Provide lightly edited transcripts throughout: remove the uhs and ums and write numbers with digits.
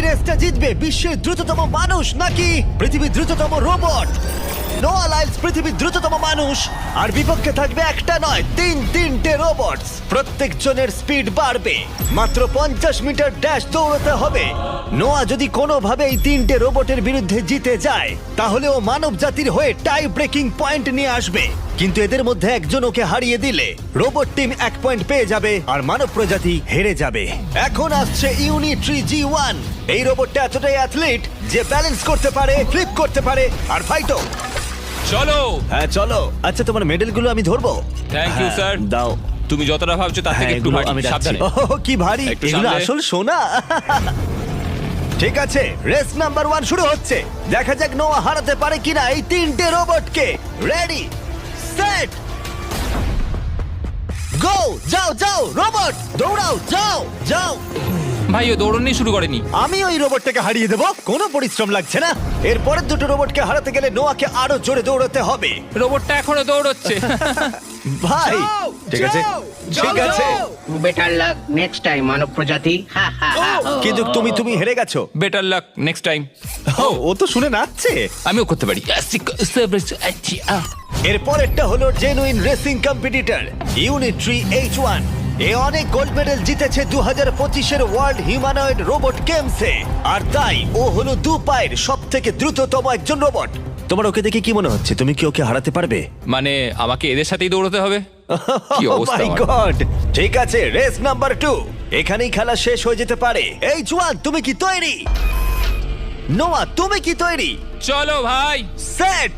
রেসটা জিতবে বিশ্বের দ্রুততম মানুষ নাকি পৃথিবীর দ্রুততম রোবট? নোয়া লাইলস পৃথিবীর দ্রুততম মানুষ, আর বিপক্ষে থাকবে একটা নয় তিনটে রোবট। প্রত্যেকজনের স্পিড বাড়বে। মাত্র 50 মিটার ড্যাশ দৌড়তে হবে। নোয়া যদি কোনোভাবে এই তিনটে রোবটের বিরুদ্ধে জিতে যায়, তাহলে ও মানব জাতির হয়ে টাই ব্রেকিং পয়েন্ট নিয়ে আসবে। কিন্তু এদের মধ্যে একজন ওকে হারিয়ে দিলে রোবট টিম 1 পয়েন্ট পেয়ে যাবে আর মানব প্রজাতি হেরে যাবে। এখন আসছে ইউনিট্রি G1। এই রোবটটা এতটাই অ্যাথলিট যে ব্যালেন্স করতে পারে, ফ্লিপ করতে পারে আর ফাইটও। চলো। হ্যাঁ চলো। আচ্ছা, তোমার মেডেলগুলো আমি ধরবো? Thank you, হ্যাঁ, sir. দাও। তুমি যতটা ভাবছো তার থেকে হ্যাঁ, একটু এগুলো ভারী। আমি যাচ্ছি। সাবধানে। ওহ, কি ভারী! একটু এগুলো সামলে। আসল সোনা। ঠিক আছে, রেস নাম্বার 1 শুরু হচ্ছে। দেখা যাক নোয়া হারাতে পারে কিনা এই তিনটে রোবটকে। রেডি, সেট, গো! যাও যাও রোবট, দৌড়াও, যাও যাও। ভাই ও দৌড়নি শুরু করেনি। আমি ওই রোবটটাকে হারিয়ে দেবো, কোনো পরিশ্রম লাগছে না। এরপরের দুটো রোবটকে হারাতে গেলে নোয়াকে আরো জোরে দৌড়াতে হবে। রোবটটা এখনো দৌড়চ্ছে। ভাই যাও, ঠিক আছে, যাও, ঠিক যাও, আছে, যাও। বেটার লাক নেক্সট টাইম মানব প্রজাতি। হা হা হা। কিন্তু তুমি হেরে গেছো। Better luck next time. ও তো শুনে নাচছে। আমিও করতে পারি। এরপরেরটা হলো genuine racing competitor Unitree H1। এ অনেক গোল্ড মেডেল জিতেছে 2025-এর ওয়ার্ল্ড হিউম্যানয়েড রোবট গেমসে, আর তাই ও হলো 2 পায়ের সবথেকে দ্রুততম একজন রোবট। তোমার ওকে দেখে কি মনে হচ্ছে? তুমি কি ওকে হারাতে পারবে? মানে আমাকে এদের সাথেই দৌড়তে হবে? কি অবস্থা মাই আমার। গড! ঠিক আছে, রেস নাম্বার 2। এখানেই খেলা শেষ হয়ে যেতে পারে। H1, তুমি কি তৈরি? নোয়া, তুমি কি তৈরি? চলো ভাই। সেট,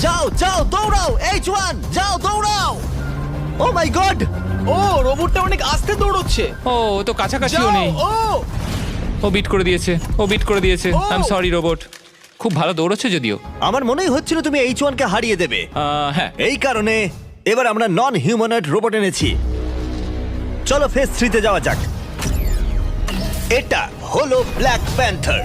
যাও যাও দৌড়াও। H1, যাও দৌড়াও। ও মাই গড! ও রোবটটা অনেক আস্তে দৌড়চ্ছে। ও ও তো কাছাকাছিও যাও, নেই। ও বিট করে দিয়েছে। Oh! I am sorry robot. খুব ভালো দৌড়চ্ছে যদিও। আমার মনেই হচ্ছিল তুমি H1 কে হারিয়ে দেবে। হ্যাঁ। এই কারণে এবার আমরা নন হিউম্যানয়েড রোবট এনেছি। চলো ফেজ 3 তে যাওয়া যাক। এটা হলো ব্ল্যাক প্যান্থার।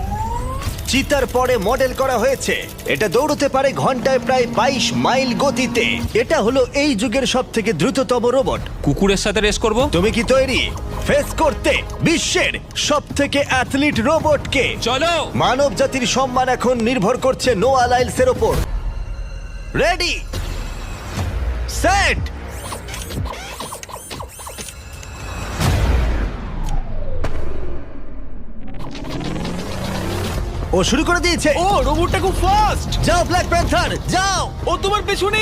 চিতার পরে মডেল করা হয়েছে। এটা দৌড়তে পারে ঘন্টায় প্রায় 22 মাইল গতিতে। এটা হলো এই যুগের সবথেকে দ্রুততম রোবট। কুকুরের সাথে রেস করব। তুমি কি তৈরি ফেস করতে বিশ্বের সবথেকে অ্যাথলিট রোবটকে? চলো। মানব জাতির সম্মান এখন নির্ভর করছে নোয়া লাইলসের ওপর। রেডি, সেট, ও শুরু করে দিয়েছে। ও রোবটটা খুব ফাস্ট। যাও ব্ল্যাক প্যান্থার, যাও। ও তোমার পেছনে।